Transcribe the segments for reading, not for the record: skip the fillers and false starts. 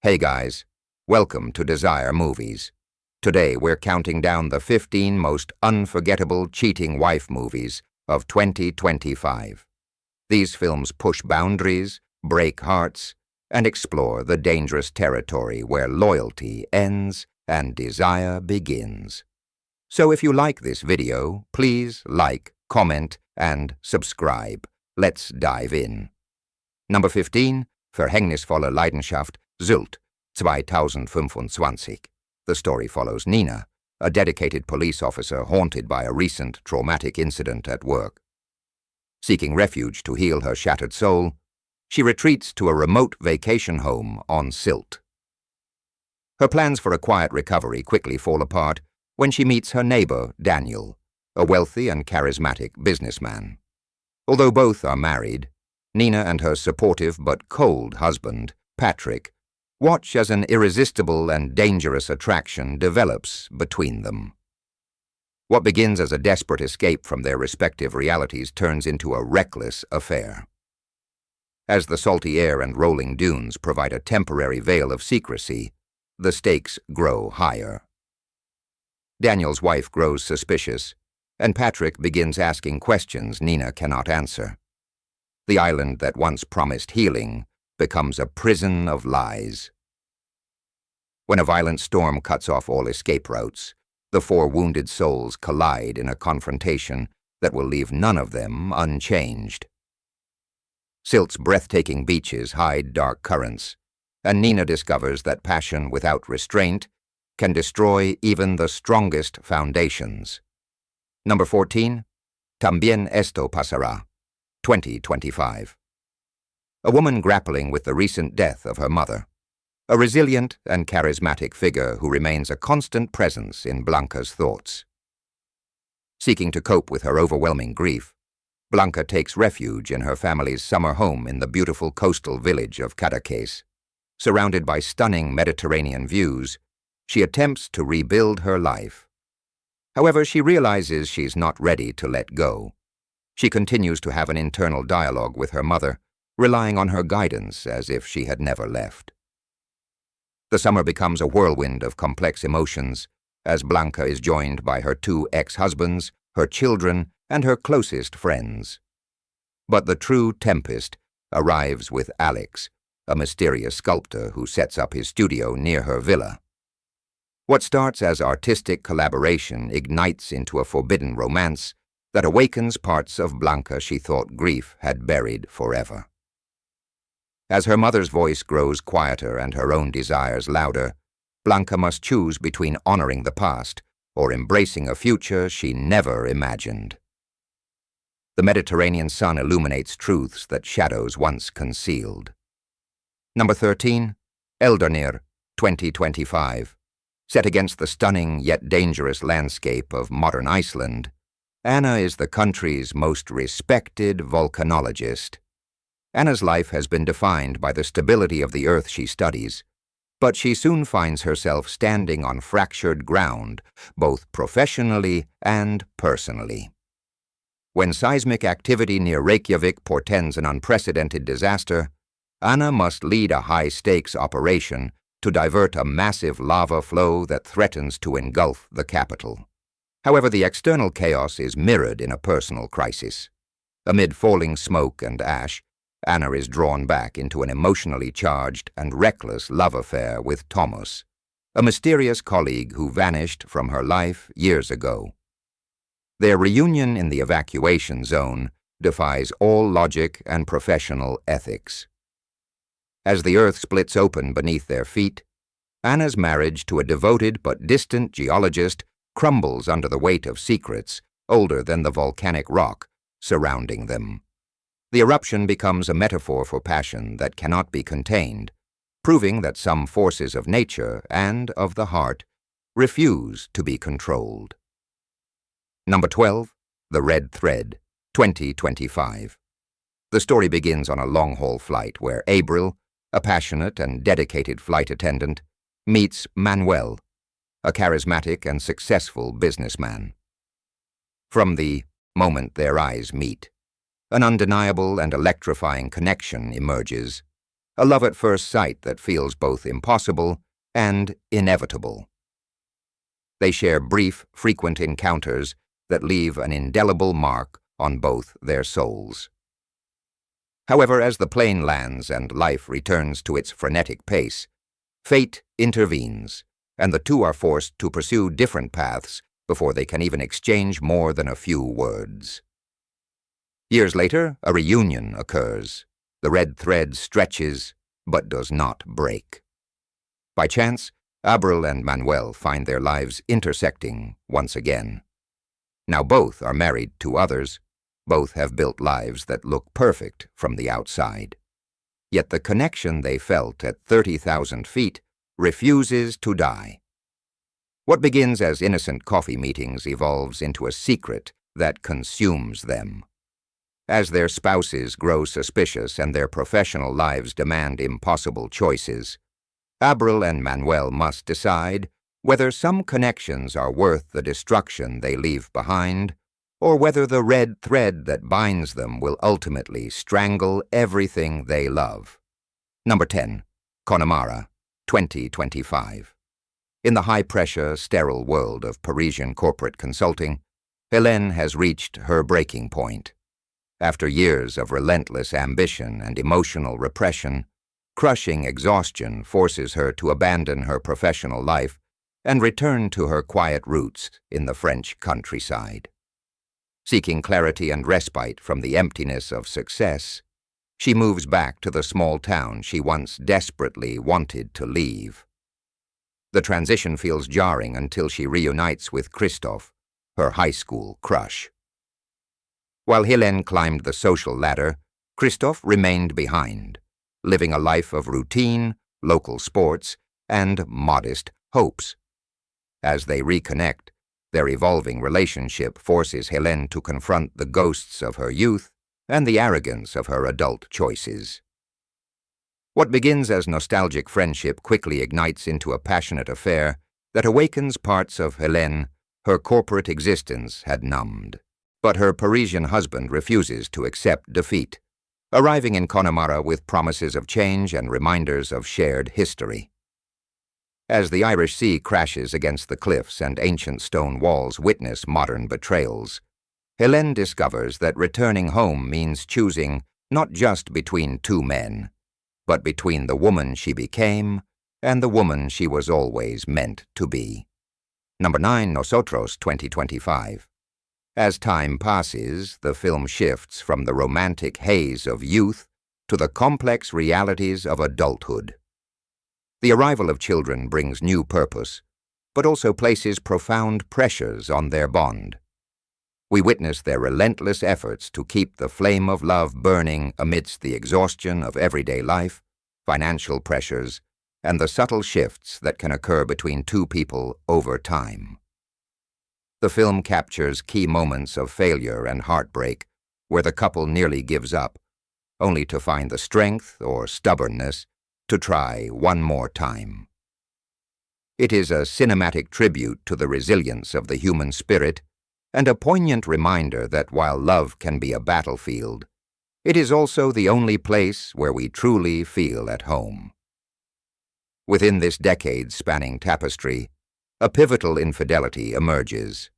Hey guys, welcome to Desire Movies. Today we're counting down the 15 most unforgettable cheating wife movies of 2025. These films push boundaries, break hearts, and explore the dangerous territory where loyalty ends and desire begins. So if you like this video, please like, comment, and subscribe. Let's dive in. Number 15, Verhängnisvolle Leidenschaft, Silt, 2025. The story follows Nina, a dedicated police officer haunted by a recent traumatic incident at work. Seeking refuge to heal her shattered soul, she retreats to a remote vacation home on Silt. Her plans for a quiet recovery quickly fall apart when she meets her neighbor, Daniel, a wealthy and charismatic businessman. Although both are married, Nina and her supportive but cold husband, Patrick, watch as an irresistible and dangerous attraction develops between them. What begins as a desperate escape from their respective realities turns into a reckless affair. As the salty air and rolling dunes provide a temporary veil of secrecy, the stakes grow higher. Daniel's wife grows suspicious, and Patrick begins asking questions Nina cannot answer. The island that once promised healing becomes a prison of lies. When a violent storm cuts off all escape routes, the four wounded souls collide in a confrontation that will leave none of them unchanged. Silt's breathtaking beaches hide dark currents, and Nina discovers that passion without restraint can destroy even the strongest foundations. Number 14, Tambien Esto Pasara, 2025. A woman grappling with the recent death of her mother. A resilient and charismatic figure who remains a constant presence in Blanca's thoughts. Seeking to cope with her overwhelming grief, Blanca takes refuge in her family's summer home in the beautiful coastal village of Cadaqués. Surrounded by stunning Mediterranean views, she attempts to rebuild her life. However, she realizes she's not ready to let go. She continues to have an internal dialogue with her mother, relying on her guidance as if she had never left. The summer becomes a whirlwind of complex emotions as Blanca is joined by her two ex-husbands, her children, and her closest friends. But the true tempest arrives with Alex, a mysterious sculptor who sets up his studio near her villa. What starts as artistic collaboration ignites into a forbidden romance that awakens parts of Blanca she thought grief had buried forever. As her mother's voice grows quieter and her own desires louder, Blanca must choose between honoring the past or embracing a future she never imagined. The Mediterranean sun illuminates truths that shadows once concealed. Number 13, Eldernir, 2025. Set against the stunning yet dangerous landscape of modern Iceland, Anna is the country's most respected volcanologist. Anna's life has been defined by the stability of the earth she studies, but she soon finds herself standing on fractured ground, both professionally and personally. When seismic activity near Reykjavik portends an unprecedented disaster, Anna must lead a high-stakes operation to divert a massive lava flow that threatens to engulf the capital. However, the external chaos is mirrored in a personal crisis. Amid falling smoke and ash, Anna is drawn back into an emotionally charged and reckless love affair with Thomas, a mysterious colleague who vanished from her life years ago. Their reunion in the evacuation zone defies all logic and professional ethics. As the earth splits open beneath their feet, Anna's marriage to a devoted but distant geologist crumbles under the weight of secrets older than the volcanic rock surrounding them. The eruption becomes a metaphor for passion that cannot be contained, proving that some forces of nature and of the heart refuse to be controlled. Number 12, The Red Thread, 2025. The story begins on a long-haul flight where Abril, a passionate and dedicated flight attendant, meets Manuel, a charismatic and successful businessman. From the moment their eyes meet, an undeniable and electrifying connection emerges, a love at first sight that feels both impossible and inevitable. They share brief, frequent encounters that leave an indelible mark on both their souls. However, as the plane lands and life returns to its frenetic pace, fate intervenes, and the two are forced to pursue different paths before they can even exchange more than a few words. Years later, a reunion occurs. The red thread stretches, but does not break. By chance, Abril and Manuel find their lives intersecting once again. Now both are married to others. Both have built lives that look perfect from the outside. Yet the connection they felt at 30,000 feet refuses to die. What begins as innocent coffee meetings evolves into a secret that consumes them. As their spouses grow suspicious and their professional lives demand impossible choices, Abril and Manuel must decide whether some connections are worth the destruction they leave behind, or whether the red thread that binds them will ultimately strangle everything they love. Number 10. Konamara, 2025. In the high-pressure, sterile world of Parisian corporate consulting, Hélène has reached her breaking point. After years of relentless ambition and emotional repression, crushing exhaustion forces her to abandon her professional life and return to her quiet roots in the French countryside. Seeking clarity and respite from the emptiness of success, she moves back to the small town she once desperately wanted to leave. The transition feels jarring until she reunites with Christophe, her high school crush. While Hélène climbed the social ladder, Christophe remained behind, living a life of routine, local sports, and modest hopes. As they reconnect, their evolving relationship forces Hélène to confront the ghosts of her youth and the arrogance of her adult choices. What begins as nostalgic friendship quickly ignites into a passionate affair that awakens parts of Hélène her corporate existence had numbed. But her Parisian husband refuses to accept defeat, arriving in Konamara with promises of change and reminders of shared history. As the Irish Sea crashes against the cliffs and ancient stone walls witness modern betrayals, Hélène discovers that returning home means choosing not just between two men, but between the woman she became and the woman she was always meant to be. Number 9, Nosotros, 2025. As time passes, the film shifts from the romantic haze of youth to the complex realities of adulthood. The arrival of children brings new purpose, but also places profound pressures on their bond. We witness their relentless efforts to keep the flame of love burning amidst the exhaustion of everyday life, financial pressures, and the subtle shifts that can occur between two people over time. The film captures key moments of failure and heartbreak where the couple nearly gives up, only to find the strength or stubbornness to try one more time. It is a cinematic tribute to the resilience of the human spirit and a poignant reminder that while love can be a battlefield, it is also the only place where we truly feel at home. Within this decade-spanning tapestry, a pivotal infidelity emerges,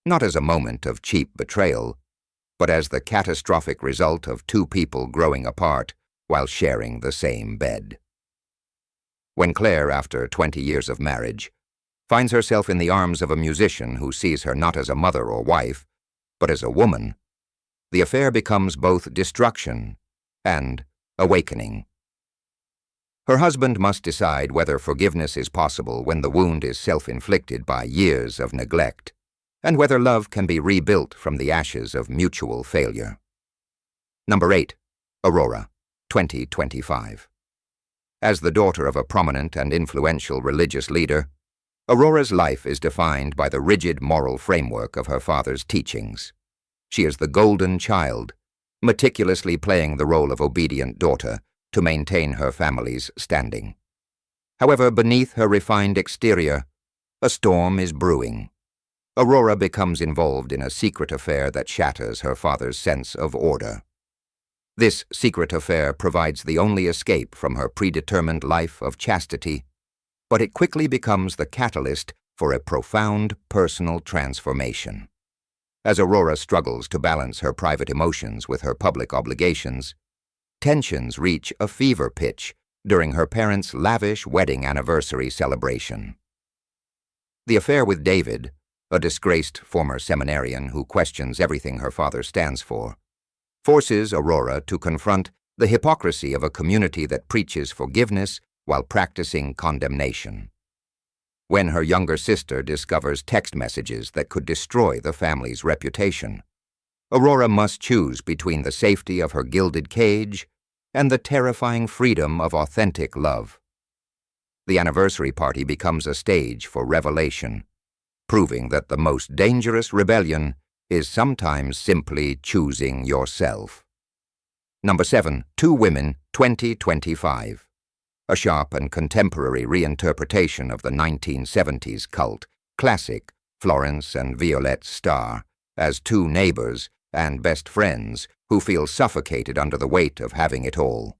not as a moment of cheap betrayal, but as the catastrophic result of two people growing apart while sharing the same bed. When Claire, after 20 years of marriage, finds herself in the arms of a musician who sees her not as a mother or wife, but as a woman, the affair becomes both destruction and awakening. Her husband must decide whether forgiveness is possible when the wound is self-inflicted by years of neglect, and whether love can be rebuilt from the ashes of mutual failure. Number 8, Aurora, 2025. As the daughter of a prominent and influential religious leader, Aurora's life is defined by the rigid moral framework of her father's teachings. She is the golden child, meticulously playing the role of obedient daughter to maintain her family's standing. However, beneath her refined exterior, a storm is brewing. Aurora becomes involved in a secret affair that shatters her father's sense of order. This secret affair provides the only escape from her predetermined life of chastity, but it quickly becomes the catalyst for a profound personal transformation. As Aurora struggles to balance her private emotions with her public obligations, tensions reach a fever pitch during her parents' lavish wedding anniversary celebration. The affair with David, a disgraced former seminarian who questions everything her father stands for, forces Aurora to confront the hypocrisy of a community that preaches forgiveness while practicing condemnation. When her younger sister discovers text messages that could destroy the family's reputation, Aurora must choose between the safety of her gilded cage and the terrifying freedom of authentic love. The anniversary party becomes a stage for revelation, proving that the most dangerous rebellion is sometimes simply choosing yourself. Number 7. Two Women, 2025. A sharp and contemporary reinterpretation of the 1970s cult classic Florence and Violette star as two neighbors and best friends who feel suffocated under the weight of having it all.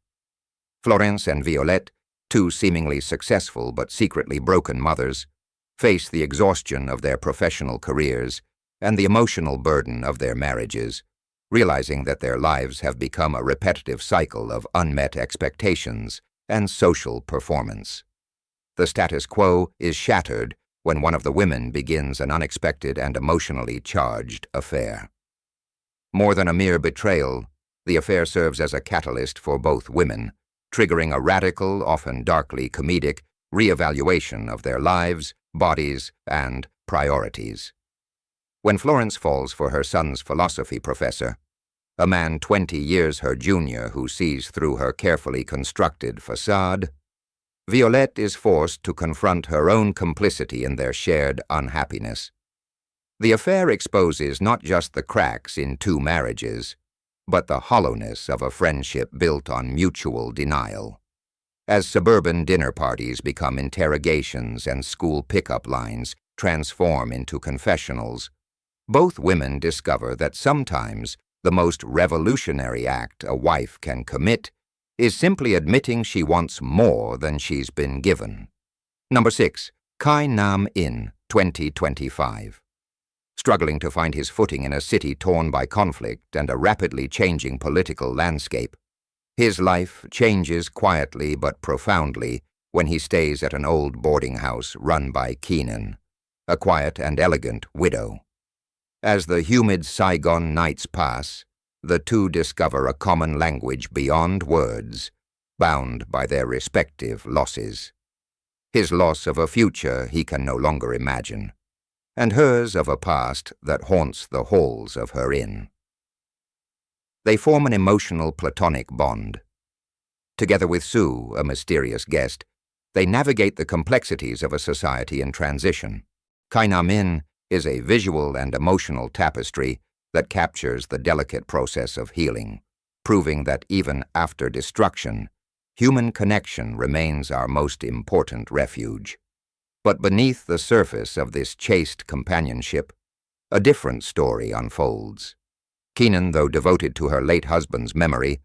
Florence and Violette, two seemingly successful but secretly broken mothers, face the exhaustion of their professional careers and the emotional burden of their marriages, realizing that their lives have become a repetitive cycle of unmet expectations and social performance. The status quo is shattered when one of the women begins an unexpected and emotionally charged affair. More than a mere betrayal, the affair serves as a catalyst for both women, triggering a radical, often darkly comedic, reevaluation of their lives, bodies, and priorities. When Florence falls for her son's philosophy professor, a man 20 years her junior who sees through her carefully constructed facade, Violette is forced to confront her own complicity in their shared unhappiness. The affair exposes not just the cracks in two marriages, but the hollowness of a friendship built on mutual denial. As suburban dinner parties become interrogations and school pickup lines transform into confessionals, both women discover that sometimes the most revolutionary act a wife can commit is simply admitting she wants more than she's been given. Number 6. Kai Nam-in, 2025. Struggling to find his footing in a city torn by conflict and a rapidly changing political landscape, his life changes quietly but profoundly when he stays at an old boarding house run by Keenan, a quiet and elegant widow. As the humid Saigon nights pass, the two discover a common language beyond words, bound by their respective losses. His loss of a future he can no longer imagine, and hers of a past that haunts the halls of her inn. They form an emotional platonic bond. Together with Sue, a mysterious guest, they navigate the complexities of a society in transition. Kai Nam-in is a visual and emotional tapestry that captures the delicate process of healing, proving that even after destruction, human connection remains our most important refuge. But beneath the surface of this chaste companionship, a different story unfolds. Keenan, though devoted to her late husband's memory,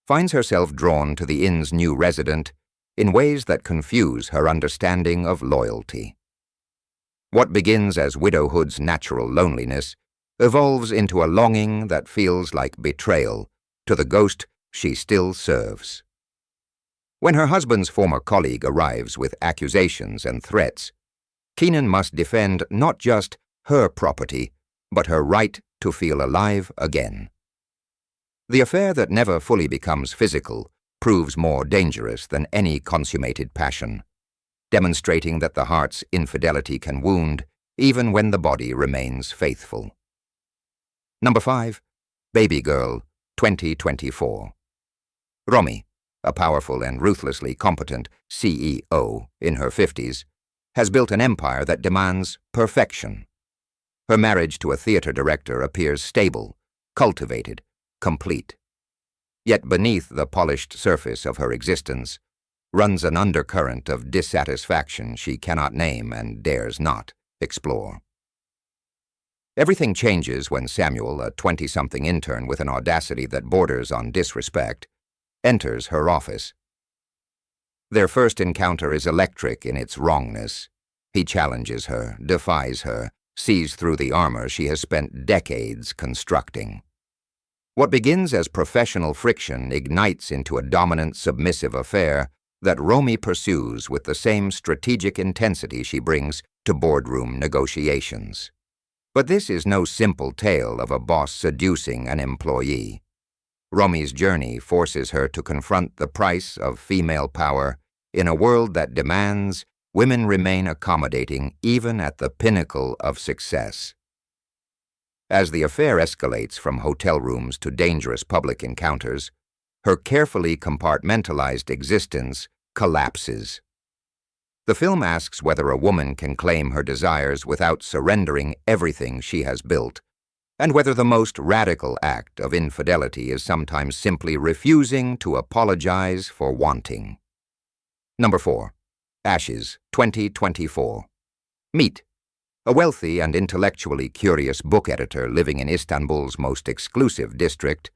finds herself drawn to the inn's new resident in ways that confuse her understanding of loyalty. What begins as widowhood's natural loneliness evolves into a longing that feels like betrayal to the ghost she still serves. When her husband's former colleague arrives with accusations and threats, Keenan must defend not just her property, but her right to feel alive again. The affair that never fully becomes physical proves more dangerous than any consummated passion, demonstrating that the heart's infidelity can wound even when the body remains faithful. Number 5. Babygirl, 2024. Romy, a powerful and ruthlessly competent CEO in her 50s, has built an empire that demands perfection. Her marriage to a theater director appears stable, cultivated, complete. Yet beneath the polished surface of her existence runs an undercurrent of dissatisfaction she cannot name and dares not explore. Everything changes when Samuel, a 20-something intern with an audacity that borders on disrespect, enters her office. Their first encounter is electric in its wrongness. He challenges her, defies her, sees through the armor she has spent decades constructing. What begins as professional friction ignites into a dominant, submissive affair that Romy pursues with the same strategic intensity she brings to boardroom negotiations. But this is no simple tale of a boss seducing an employee. Romy's journey forces her to confront the price of female power in a world that demands women remain accommodating even at the pinnacle of success. As the affair escalates from hotel rooms to dangerous public encounters, her carefully compartmentalized existence collapses. The film asks whether a woman can claim her desires without surrendering everything she has built, and whether the most radical act of infidelity is sometimes simply refusing to apologize for wanting. Number 4. Ashes, 2024. Meet a wealthy and intellectually curious book editor living in Istanbul's most exclusive district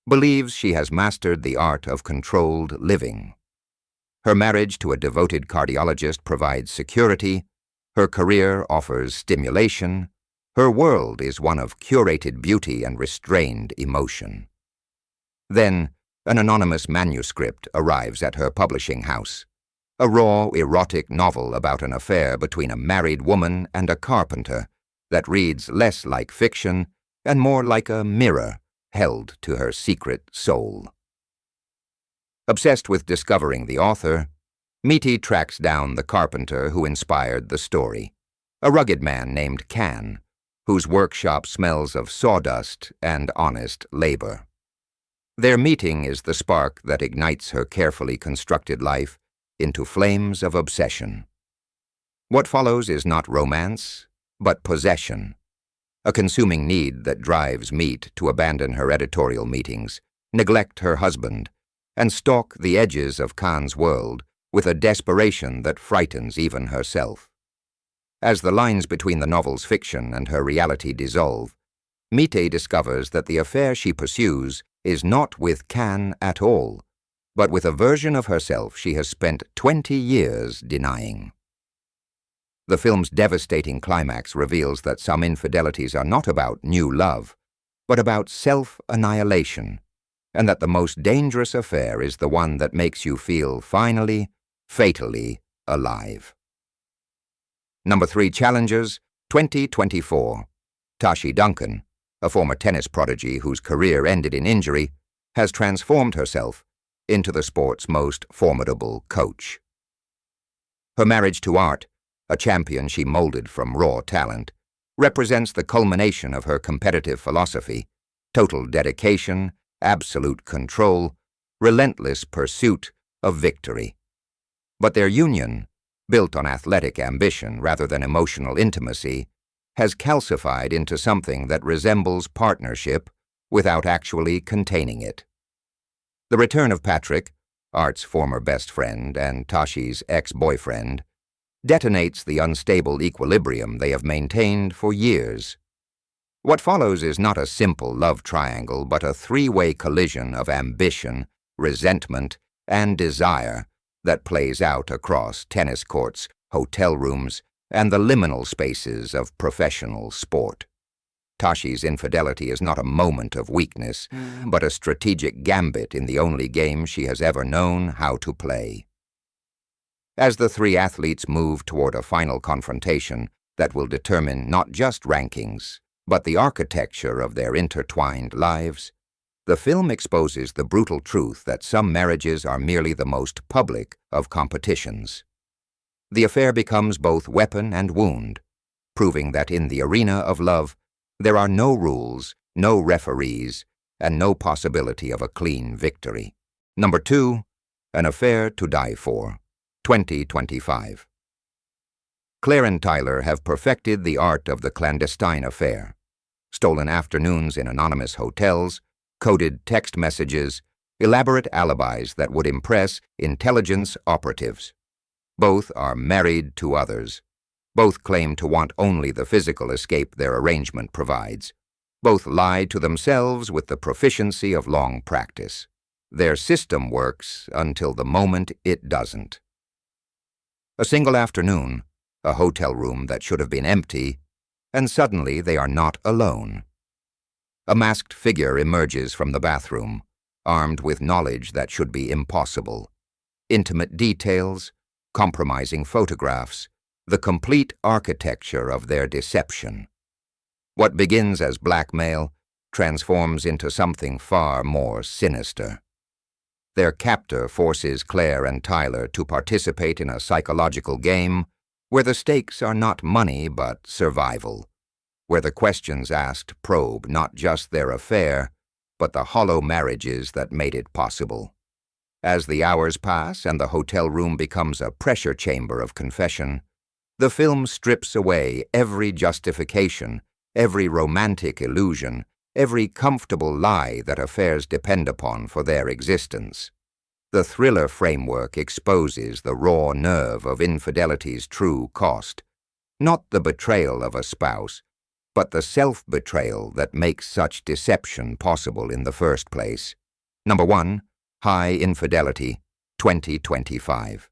believes she has mastered the art of controlled living. Her marriage to a devoted cardiologist provides security, her career offers stimulation, her world is one of curated beauty and restrained emotion. Then, an anonymous manuscript arrives at her publishing house, a raw, erotic novel about an affair between a married woman and a carpenter that reads less like fiction and more like a mirror held to her secret soul. Obsessed with discovering the author, Meaty tracks down the carpenter who inspired the story, a rugged man named Can, whose workshop smells of sawdust and honest labor. Their meeting is the spark that ignites her carefully constructed life into flames of obsession. What follows is not romance, but possession, a consuming need that drives Meat to abandon her editorial meetings, neglect her husband, and stalk the edges of Khan's world with a desperation that frightens even herself. As the lines between the novel's fiction and her reality dissolve, Mite discovers that the affair she pursues is not with Khan at all, but with a version of herself she has spent 20 years denying. The film's devastating climax reveals that some infidelities are not about new love, but about self-annihilation, and that the most dangerous affair is the one that makes you feel finally, fatally alive. Number 3 Challengers, 2024. Tashi Duncan, a former tennis prodigy whose career ended in injury, has transformed herself into the sport's most formidable coach. Her marriage to art, a champion she molded from raw talent, represents the culmination of her competitive philosophy: total dedication, absolute control, relentless pursuit of victory. But their union, built on athletic ambition rather than emotional intimacy, has calcified into something that resembles partnership without actually containing it. The return of Patrick, Art's former best friend and Tashi's ex-boyfriend, detonates the unstable equilibrium they have maintained for years. What follows is not a simple love triangle, but a three-way collision of ambition, resentment, and desire that plays out across tennis courts, hotel rooms, and the liminal spaces of professional sport. Tashi's infidelity is not a moment of weakness, but a strategic gambit in the only game she has ever known how to play. As the three athletes move toward a final confrontation that will determine not just rankings, but the architecture of their intertwined lives, the film exposes the brutal truth that some marriages are merely the most public of competitions. The affair becomes both weapon and wound, proving that in the arena of love, there are no rules, no referees, and no possibility of a clean victory. Number 2, An Affair to Die For, 2025. Claire and Tyler have perfected the art of the clandestine affair. Stolen afternoons in anonymous hotels, coded text messages, elaborate alibis that would impress intelligence operatives. Both are married to others. Both claim to want only the physical escape their arrangement provides. Both lie to themselves with the proficiency of long practice. Their system works until the moment it doesn't. A single afternoon, a hotel room that should have been empty, and suddenly they are not alone. A masked figure emerges from the bathroom, armed with knowledge that should be impossible. Intimate details, compromising photographs, the complete architecture of their deception. What begins as blackmail transforms into something far more sinister. Their captor forces Claire and Tyler to participate in a psychological game where the stakes are not money but survival, where the questions asked probe not just their affair, but the hollow marriages that made it possible. As the hours pass and the hotel room becomes a pressure chamber of confession, the film strips away every justification, every romantic illusion, every comfortable lie that affairs depend upon for their existence. The thriller framework exposes the raw nerve of infidelity's true cost, not the betrayal of a spouse, but the self-betrayal that makes such deception possible in the first place. Number 1. High Infidelity, 2025.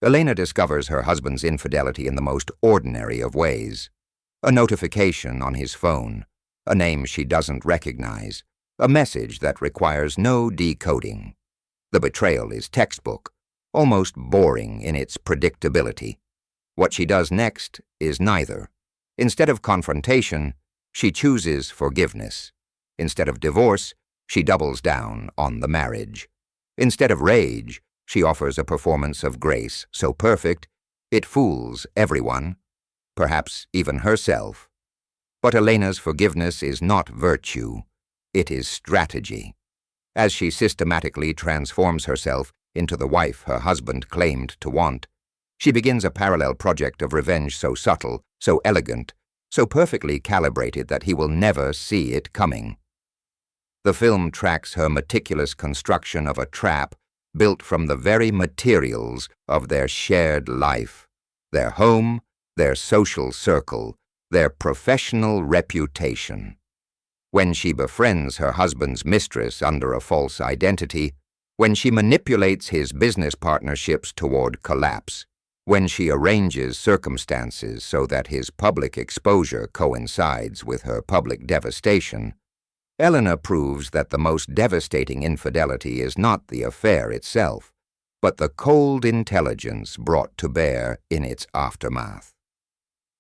Elena discovers her husband's infidelity in the most ordinary of ways. A notification on his phone, a name she doesn't recognize, a message that requires no decoding. The betrayal is textbook, almost boring in its predictability. What she does next is neither. Instead of confrontation, she chooses forgiveness. Instead of divorce, she doubles down on the marriage. Instead of rage, she offers a performance of grace so perfect it fools everyone, perhaps even herself. But Elena's forgiveness is not virtue, it is strategy. As she systematically transforms herself into the wife her husband claimed to want, she begins a parallel project of revenge so subtle, so elegant, so perfectly calibrated that he will never see it coming. The film tracks her meticulous construction of a trap built from the very materials of their shared life, their home, their social circle, their professional reputation. When she befriends her husband's mistress under a false identity, when she manipulates his business partnerships toward collapse, when she arranges circumstances so that his public exposure coincides with her public devastation, Elena proves that the most devastating infidelity is not the affair itself, but the cold intelligence brought to bear in its aftermath.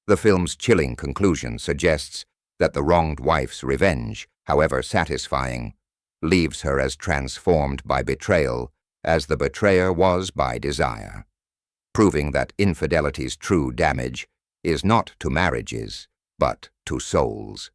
The film's chilling conclusion suggests that the wronged wife's revenge, however satisfying, leaves her as transformed by betrayal as the betrayer was by desire, proving that infidelity's true damage is not to marriages, but to souls.